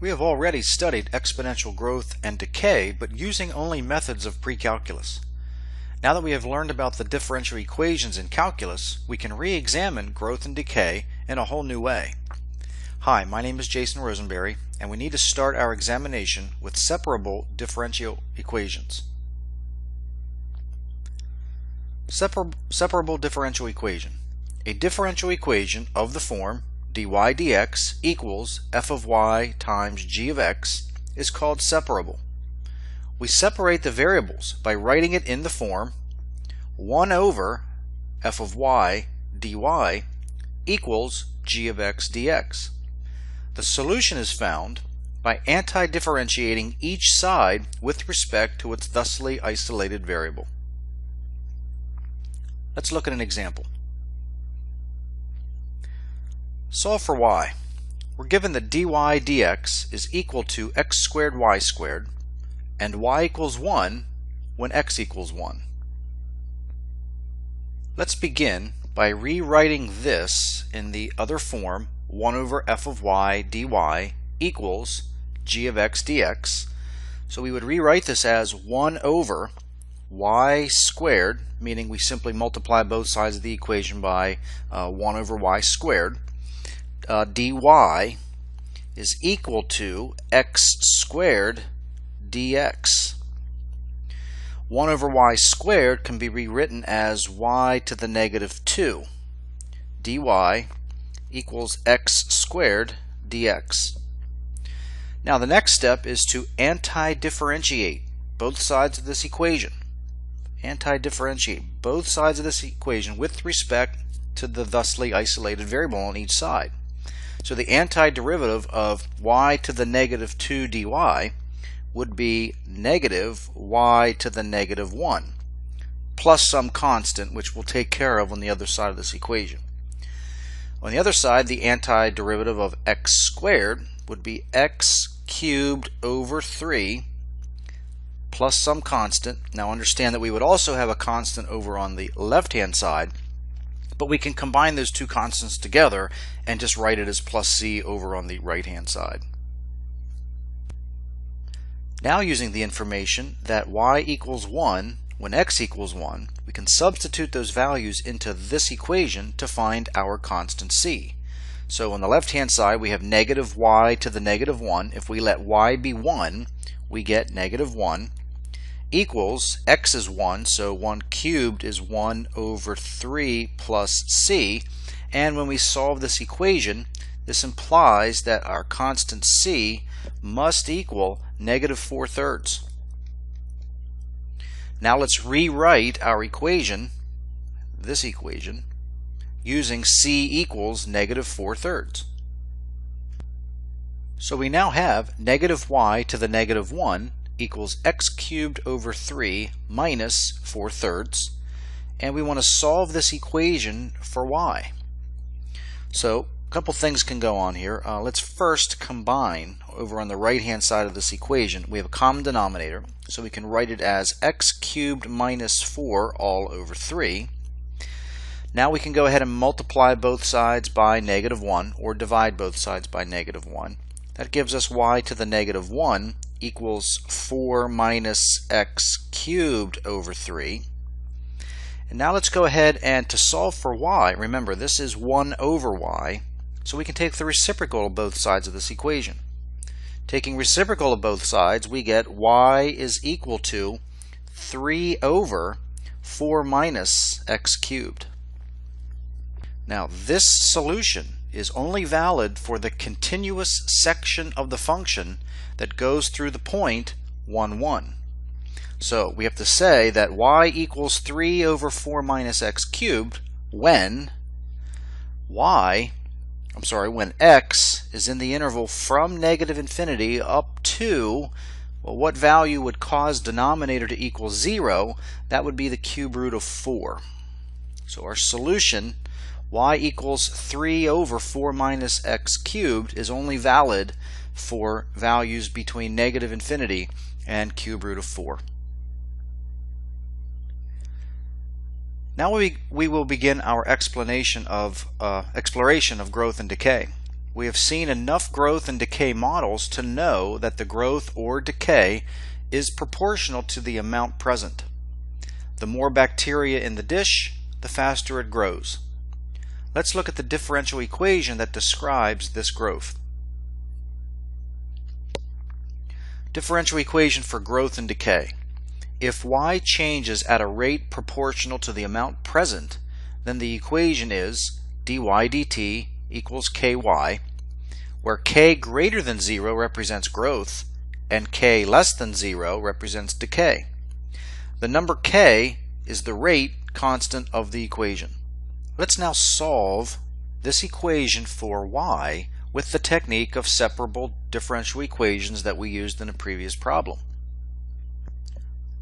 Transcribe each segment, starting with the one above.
We have already studied exponential growth and decay, but using only methods of pre-calculus. Now that we have learned about the differential equations in calculus, we can re-examine growth and decay in a whole new way. Hi, my name is Jason Rosenberry, and we need to start our examination with separable differential equations. Separable differential equation. A differential equation of the form dy dx equals f of y times g of x is called separable. We separate the variables by writing it in the form 1 over f of y dy equals g of x dx. The solution is found by anti-differentiating each side with respect to its thusly isolated variable. Let's look at an example. Solve for y. We're given that dy dx is equal to x squared y squared and y equals 1 when x equals 1. Let's begin by rewriting this in the other form 1 over f of y dy equals g of x dx. So we would rewrite this as 1 over y squared, meaning we simply multiply both sides of the equation by 1 over y squared. Dy is equal to x squared dx. 1 over y squared can be rewritten as y to the negative 2. Dy equals x squared dx. Now the next step is to anti-differentiate both sides of this equation. Anti-differentiate both sides of this equation with respect to the thusly isolated variable on each side. So the antiderivative of y to the negative 2 dy would be negative y to the negative 1 plus some constant, which we'll take care of on the other side of this equation. On the other side, the antiderivative of x squared would be x cubed over 3 plus some constant. Now understand that we would also have a constant over on the left hand side, but we can combine those two constants together and just write it as plus c over on the right hand side. Now, using the information that y equals 1 when x equals 1, we can substitute those values into this equation to find our constant c. So on the left hand side we have negative y to the negative 1. If we let y be 1, we get negative 1 equals x is 1, so 1 cubed is 1 over 3 plus c. And when we solve this equation, this implies that our constant c must equal negative 4/3. Now let's rewrite our equation, this equation, using c equals negative 4/3. So we now have negative y to the negative 1 equals x cubed over 3 minus 4/3, and we want to solve this equation for y. So a couple things can go on here. Let's first combine over on the right hand side of this equation. We have a common denominator, so we can write it as x cubed minus 4 all over 3. Now we can go ahead and multiply both sides by negative 1 or divide both sides by negative 1. That gives us y to the negative 1 equals 4 minus x cubed over 3. And now let's go ahead and to solve for y, remember this is 1 over y, so we can take the reciprocal of both sides of this equation. Taking reciprocal of both sides, we get y is equal to 3 over 4 minus x cubed. Now this solution is only valid for the continuous section of the function that goes through the point 1, 1. So we have to say that y equals 3 over 4 minus x cubed when when x is in the interval from negative infinity up to, well, what value would cause denominator to equal 0? That would be the cube root of 4. So our solution, y equals 3 over 4 minus x cubed, is only valid for values between negative infinity and cube root of 4. Now we will begin our exploration of growth and decay. we have seen enough growth and decay models to know that the growth or decay is proportional to the amount present. The more bacteria in the dish, the faster it grows. Let's look at the differential equation that describes this growth. Differential equation for growth and decay. If y changes at a rate proportional to the amount present, then the equation is dy dt equals ky, where k greater than 0 represents growth and k less than 0 represents decay. The number k is the rate constant of the equation. Let's now solve this equation for y with the technique of separable differential equations that we used in a previous problem.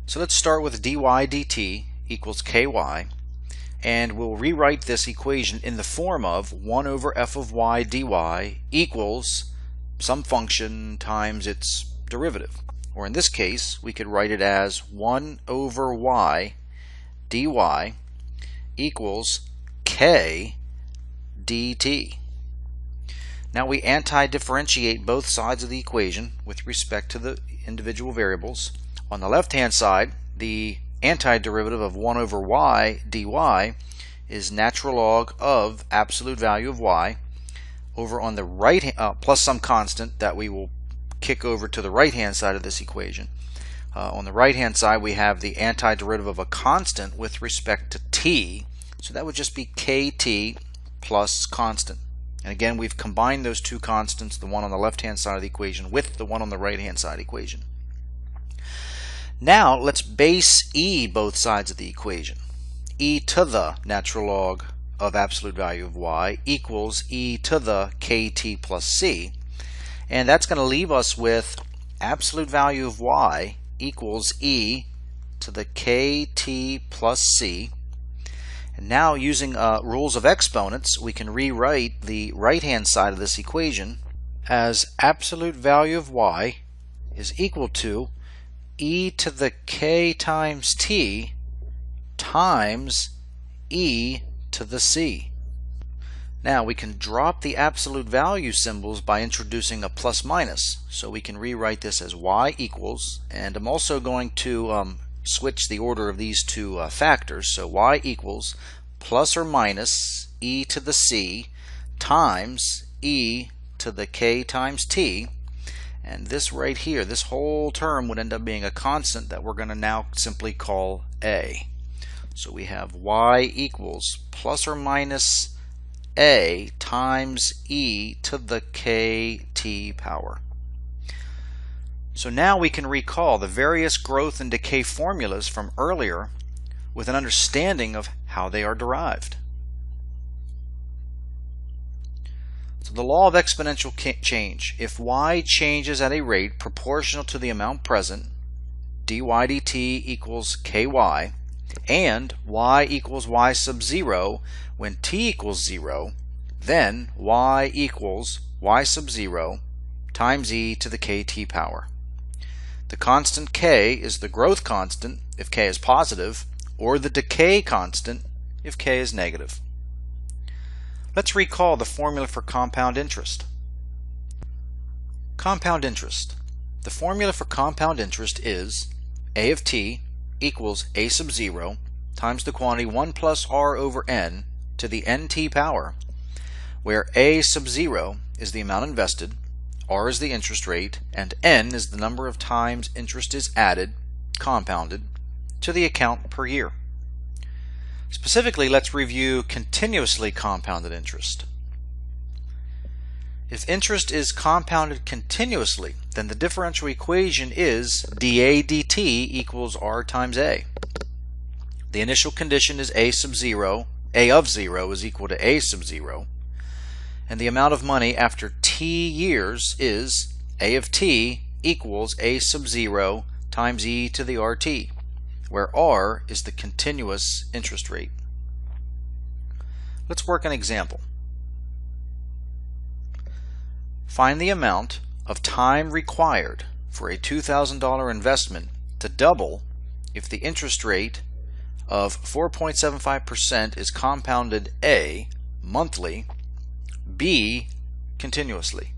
So let's start with dy dt equals ky, and we'll rewrite this equation in the form of 1 over f of y dy equals some function times its derivative. Or in this case, we could write it as 1 over y dy equals k dt. Now we anti-differentiate both sides of the equation with respect to the individual variables. On the left-hand side, the antiderivative of 1 over y dy is natural log of absolute value of y. Over on the right, plus some constant that we will kick over to the right-hand side of this equation. On the right-hand side, we have the antiderivative of a constant with respect to t, so that would just be kt plus constant. And again, we've combined those two constants, the one on the left-hand side of the equation with the one on the right-hand side equation. Now let's base e both sides of the equation. E to the natural log of absolute value of y equals e to the kt plus c. And that's going to leave us with absolute value of y equals e to the kt plus c. And now using rules of exponents, we can rewrite the right-hand side of this equation as absolute value of y is equal to e to the k times t times e to the c. Now we can drop the absolute value symbols by introducing a plus minus. So we can rewrite this as y equals, and I'm also going to switch the order of these two factors. So y equals plus or minus e to the c times e to the k times t. And this right here, this whole term would end up being a constant that we're going to now simply call a. So we have y equals plus or minus a times e to the kt power. So now we can recall the various growth and decay formulas from earlier with an understanding of how they are derived. So the law of exponential change. If y changes at a rate proportional to the amount present, dy dt equals ky, and y equals y sub 0 when t equals 0, then y equals y sub 0 times e to the kt power. The constant k is the growth constant if k is positive, or the decay constant if k is negative. Let's recall the formula for compound interest. Compound interest. The formula for compound interest is a of t equals a sub 0 times the quantity 1 plus r over n to the nt power, where a sub 0 is the amount invested, r is the interest rate, and n is the number of times interest is added, compounded, to the account per year. Specifically, let's review continuously compounded interest. If interest is compounded continuously, then the differential equation is dA dt equals r times a. The initial condition is a sub 0, a of 0 is equal to a sub 0, and the amount of money after t years is a of t equals a sub 0 times e to the rt, where r is the continuous interest rate. Let's work an example. Find the amount of time required for a $2,000 investment to double if the interest rate of 4.75% is compounded a, monthly, b, continuously.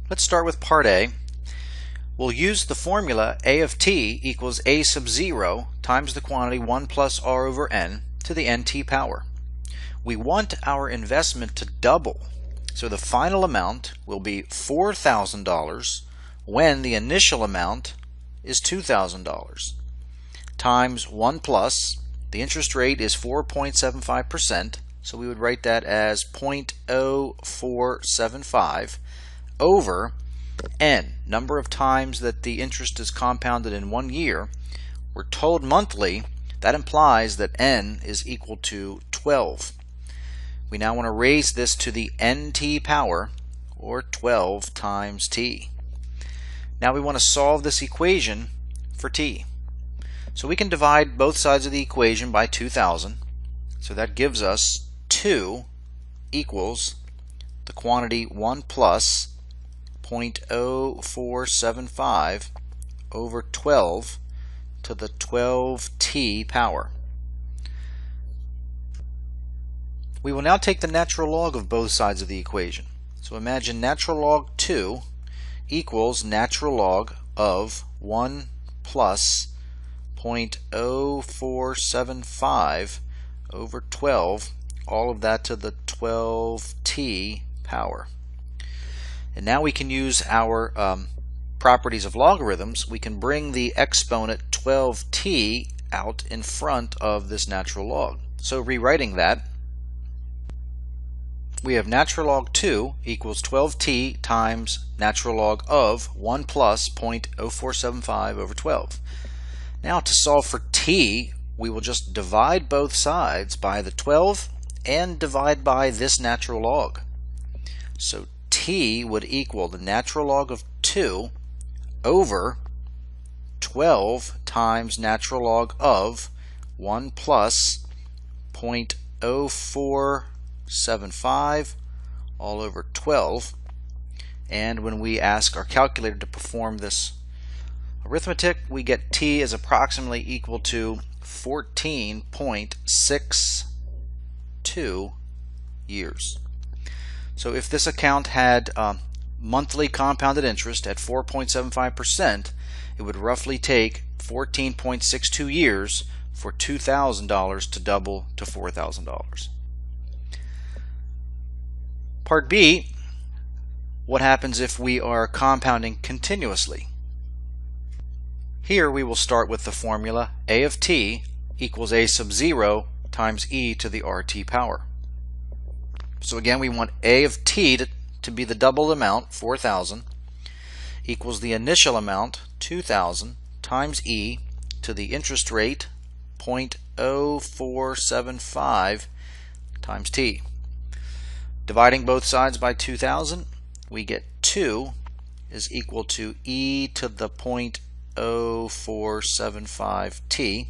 Let's start with part A. We'll use the formula A of t equals a sub 0 times the quantity 1 plus r over n to the nt power. We want our investment to double, so the final amount will be $4,000 when the initial amount is $2,000, times 1 plus, the interest rate is 4.75%, so we would write that as 0.0475 over n, number of times that the interest is compounded in 1 year. We're told monthly. That implies that n is equal to 12. We now want to raise this to the nt power, or 12 times t. Now we want to solve this equation for t. So we can divide both sides of the equation by 2,000. So that gives us 2 equals the quantity 1 plus 0.0475 over 12 to the 12t power. We will now take the natural log of both sides of the equation. So imagine natural log 2 equals natural log of 1 plus 0.0475 over 12, all of that to the 12t power. And now we can use our properties of logarithms. We can bring the exponent 12t out in front of this natural log. So rewriting that, we have natural log 2 equals 12t times natural log of 1 plus 0.0475 over 12. Now to solve for t, we will just divide both sides by the 12 and divide by this natural log. So t would equal the natural log of 2 over 12 times natural log of 1 plus 0.0475 all over 12. And when we ask our calculator to perform this arithmetic, we get t is approximately equal to 14.62 years. So if this account had monthly compounded interest at 4.75%, it would roughly take 14.62 years for $2,000 to double to $4,000. Part B, what happens if we are compounding continuously? Here we will start with the formula A of t equals a sub 0 times e to the rt power. So again, we want a of t to be the double amount, 4,000, equals the initial amount, 2,000, times e to the interest rate, 0.0475 times t. Dividing both sides by 2,000, we get 2 is equal to e to the 0.0475 t.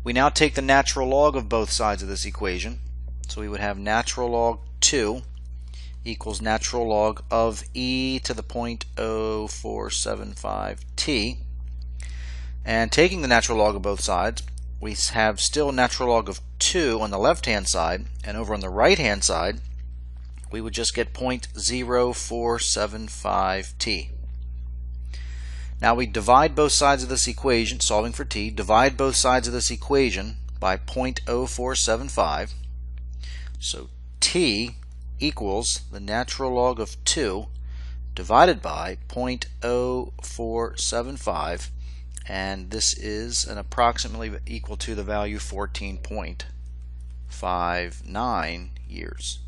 We now take the natural log of both sides of this equation. So we would have natural log 2 equals natural log of e to the 0.0475 t. And taking the natural log of both sides, we have still natural log of 2 on the left hand side, and over on the right hand side we would just get 0.0475 t. Now we divide both sides of this equation, solving for t, divide both sides of this equation by 0.0475. So t equals the natural log of 2 divided by 0.0475, and this is an approximately equal to the value 14.59 years.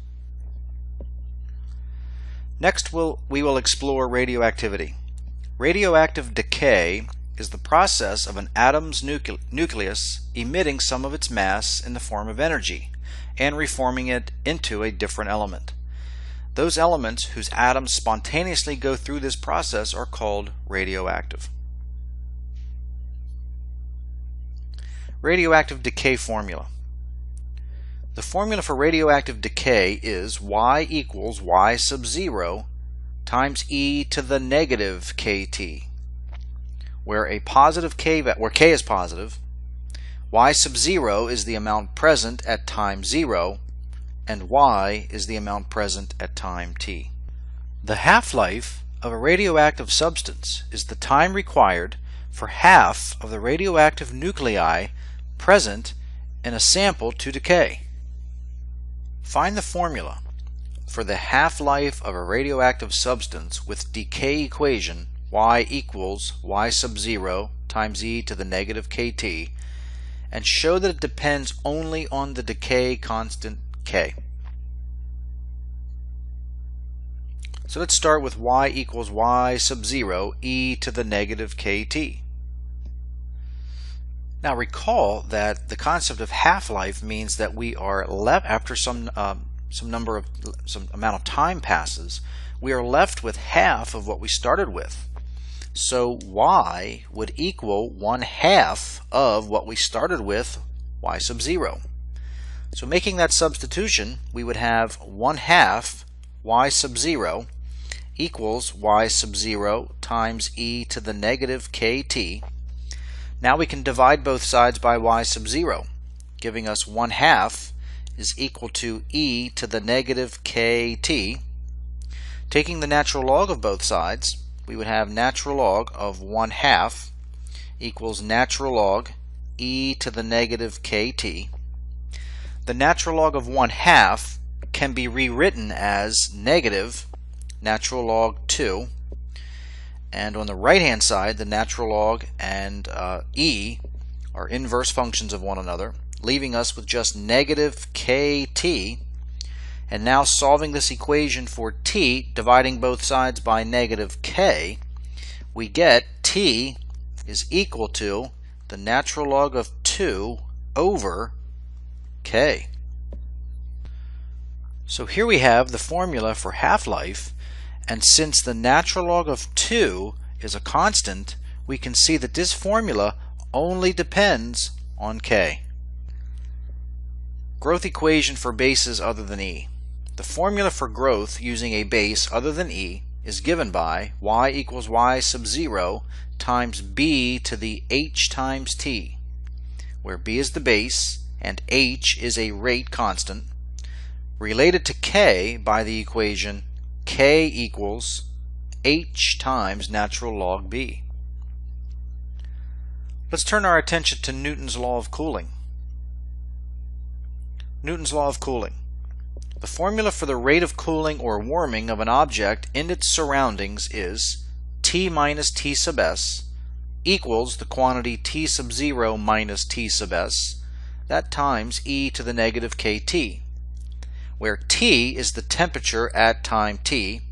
Next we will explore radioactivity. Radioactive decay is the process of an atom's nucleus emitting some of its mass in the form of energy and reforming it into a different element. Those elements whose atoms spontaneously go through this process are called radioactive. Radioactive decay formula. The formula for radioactive decay is y equals y sub 0 times e to the negative kt, where k is positive, y sub 0 is the amount present at time 0, and y is the amount present at time t. The half-life of a radioactive substance is the time required for half of the radioactive nuclei present in a sample to decay. Find the formula for the half-life of a radioactive substance with decay equation y equals y sub 0 times e to the negative kt, and show that it depends only on the decay constant k. So let's start with y equals y sub 0 e to the negative kt. Now recall that the concept of half-life means that we are left after some amount of time passes, we are left with half of what we started with. So y would equal 1/2 of what we started with, y sub 0. So making that substitution, we would have 1/2 y sub 0 equals y sub 0 times e to the negative kt. Now we can divide both sides by y sub 0, giving us 1/2 is equal to e to the negative kt. Taking the natural log of both sides, we would have natural log of 1/2 equals natural log e to the negative kt. The natural log of 1/2 can be rewritten as negative natural log 2, and on the right hand side the natural log and e are inverse functions of one another, leaving us with just negative kt. And now solving this equation for t, dividing both sides by negative k, we get t is equal to the natural log of 2 over k. So here we have the formula for half-life, and since the natural log of 2 is a constant, we can see that this formula only depends on k. Growth equation for bases other than e. The formula for growth using a base other than e is given by y equals y sub 0 times b to the h times t, where b is the base and h is a rate constant, related to k by the equation k equals h times natural log b. Let's turn our attention to Newton's law of cooling. Newton's law of cooling. The formula for the rate of cooling or warming of an object in its surroundings is T minus T sub s equals the quantity T sub 0 minus T sub s, that times e to the negative kt, where T is the temperature at time t,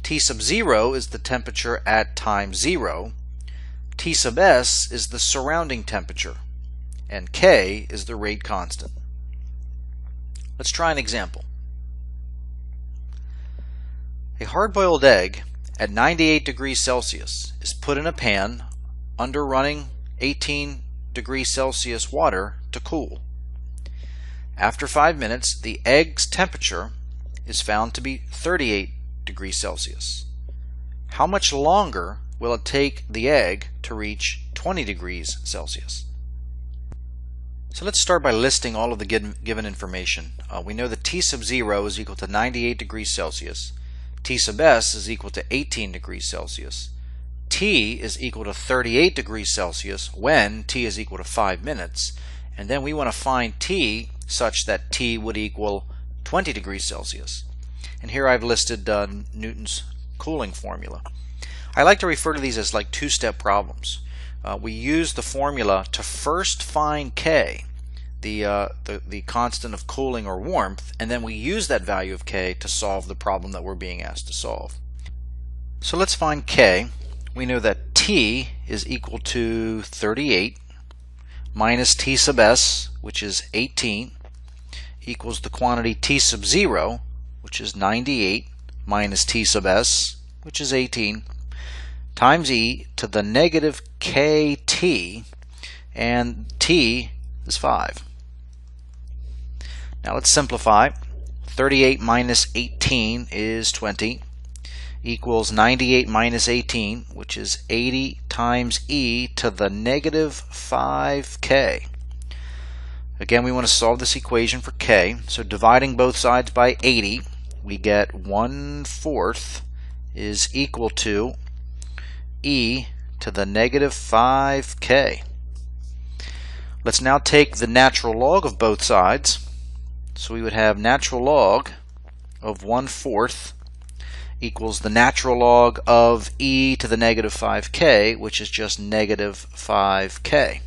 T sub 0 is the temperature at time 0, T sub s is the surrounding temperature, and K is the rate constant. Let's try an example. A hard-boiled egg at 98 degrees Celsius is put in a pan under running 18 degrees Celsius water to cool. After 5 minutes, the egg's temperature is found to be 38 degrees Celsius. How much longer will it take the egg to reach 20 degrees Celsius? So let's start by listing all of the given information. We know that T sub 0 is equal to 98 degrees Celsius. T sub s is equal to 18 degrees Celsius. T is equal to 38 degrees Celsius when T is equal to 5 minutes. And then we want to find T such that T would equal 20 degrees Celsius. And here I've listed Newton's cooling formula. I like to refer to these as like two-step problems. We use the formula to first find K, the constant of cooling or warmth, and then we use that value of K to solve the problem that we're being asked to solve. So let's find K. We know that T is equal to 38 minus T sub s, which is 18, equals the quantity T sub 0, which is 98, minus T sub s, which is 18, times e to the negative kt, and t is 5. Now let's simplify. 38 minus 18 is 20, equals 98 minus 18, which is 80 times e to the negative 5k. Again, we want to solve this equation for K. So dividing both sides by 80, we get 1/4 is equal to e to the negative 5k. Let's now take the natural log of both sides. So we would have natural log of 1/4 equals the natural log of e to the negative 5k, which is just negative 5k.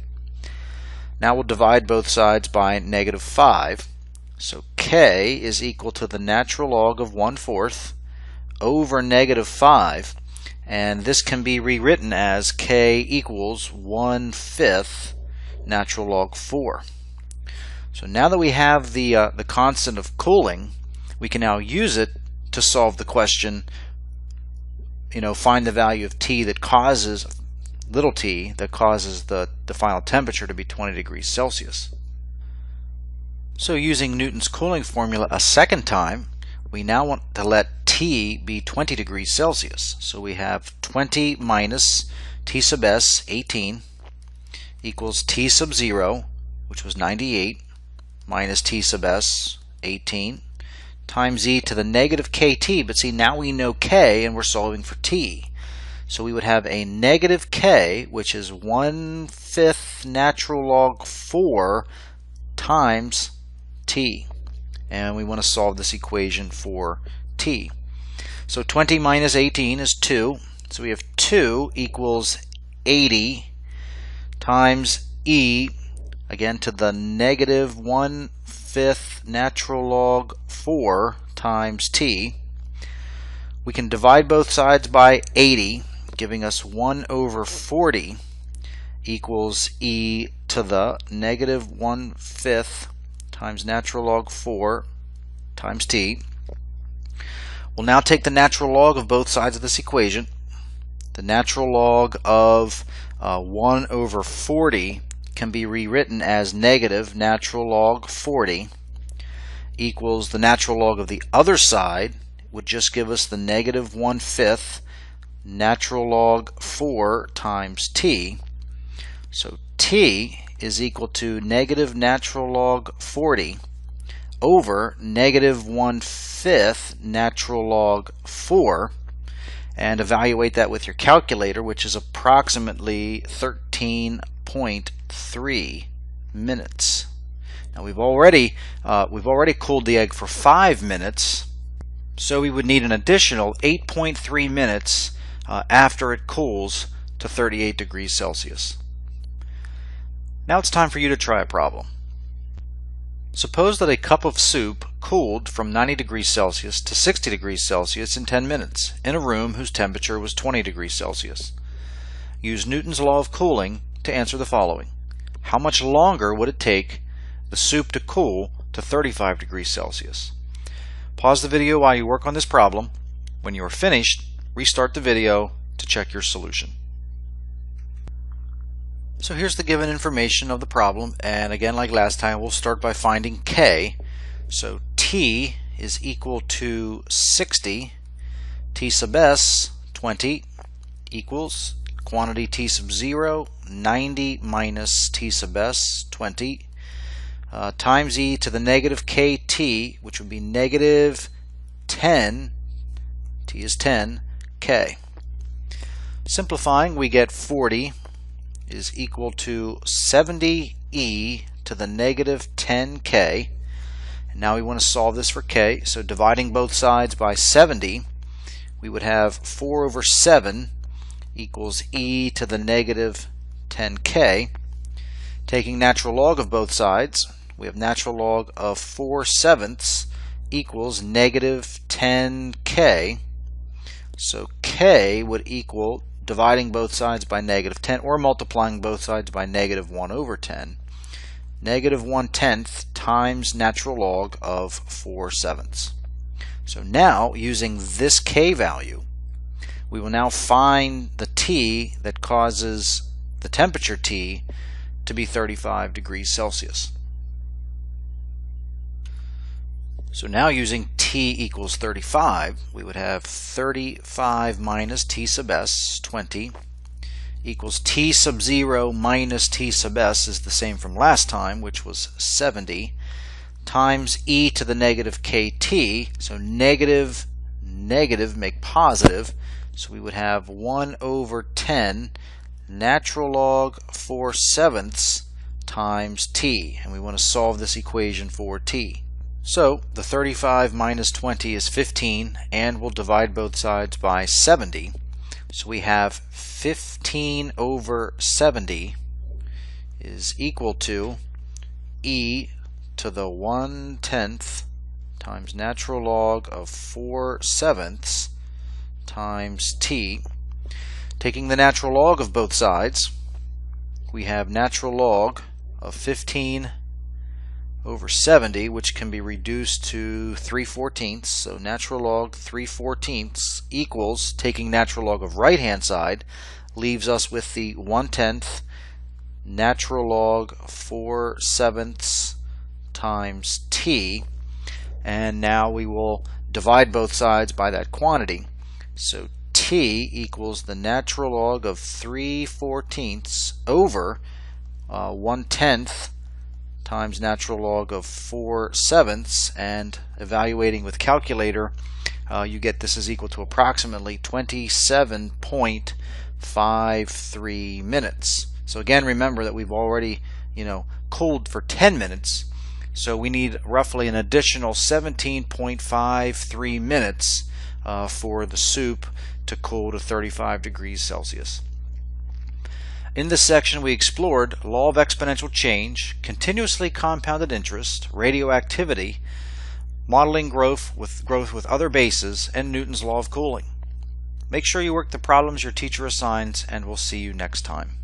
Now we'll divide both sides by negative 5. So k is equal to the natural log of 1/4 over negative 5. And this can be rewritten as k equals 1/5 natural log 4. So now that we have the constant of cooling, we can now use it to solve the question, find the value of t that causes, little t, that causes the final temperature to be 20 degrees Celsius. So using Newton's cooling formula a second time, we now want to let t be 20 degrees Celsius. So we have 20 minus t sub s, 18, equals t sub 0, which was 98, minus t sub s, 18, times e to the negative kt. But see, now we know k and we're solving for t. So we would have a negative k, which is 1/5 natural log 4 times t. And we want to solve this equation for t. So 20 minus 18 is 2. So we have 2 equals 80 times e, again, to the negative 1/5 natural log 4 times t. We can divide both sides by 80, giving us 1/40 equals e to the negative 1/5 times natural log 4 times t. We'll now take the natural log of both sides of this equation. The natural log of 1/40 can be rewritten as negative natural log 40 equals the natural log of the other side, would just give us the negative 1/5 natural log 4 times t. So t is equal to negative natural log 40 over negative 1/5 natural log 4, and evaluate that with your calculator, which is approximately 13.3 minutes. Now we've already cooled the egg for 5 minutes, so we would need an additional 8.3 minutes after it cools to 38 degrees Celsius. Now it's time for you to try a problem. Suppose that a cup of soup cooled from 90 degrees Celsius to 60 degrees Celsius in 10 minutes in a room whose temperature was 20 degrees Celsius. Use Newton's law of cooling to answer the following. How much longer would it take the soup to cool to 35 degrees Celsius? Pause the video while you work on this problem. When you are finished, restart the video to check your solution. So here's the given information of the problem, and again, like last time, we'll start by finding k. So t is equal to 60, t sub s, 20, equals quantity t sub 0, 90 minus t sub s, 20, times e to the negative kt, which would be negative 10, t is 10, k. Simplifying, we get 40 is equal to 70 e to the negative 10k. And now we want to solve this for k. So dividing both sides by 70, we would have 4 over 7 equals e to the negative 10k. Taking natural log of both sides, we have natural log of 4/7 equals negative 10k. So k would equal, dividing both sides by negative 10 or multiplying both sides by negative 1 over 10, negative 1/10 times natural log of 4/7. So now, using this k value, we will now find the t that causes the temperature T to be 35 degrees Celsius. So now, using t equals 35, we would have 35 minus t sub s, 20, equals T sub 0 minus T sub S is the same from last time, which was 70, times e to the negative kt. So negative, negative make positive. So we would have 1 over 10 natural log 4/7 times t. And we want to solve this equation for t. So the 35 minus 20 is 15, and we'll divide both sides by 70. So we have 15 over 70 is equal to e to the 1/10 times natural log of 4/7 times t. Taking the natural log of both sides, we have natural log of 15 over 70, which can be reduced to 3/14. So natural log 3/14 equals, taking natural log of right hand side, leaves us with the 1/10 natural log 4/7 times t. And now we will divide both sides by that quantity. So t equals the natural log of 3/14 over 1/10 times natural log of 4/7, and evaluating with calculator, you get this is equal to approximately 27.53 minutes. So again, remember that we've already cooled for 10 minutes, so we need roughly an additional 17.53 minutes for the soup to cool to 35 degrees Celsius. In this section, we explored law of exponential change, continuously compounded interest, radioactivity, modeling growth with other bases, and Newton's law of cooling. Make sure you work the problems your teacher assigns, and we'll see you next time.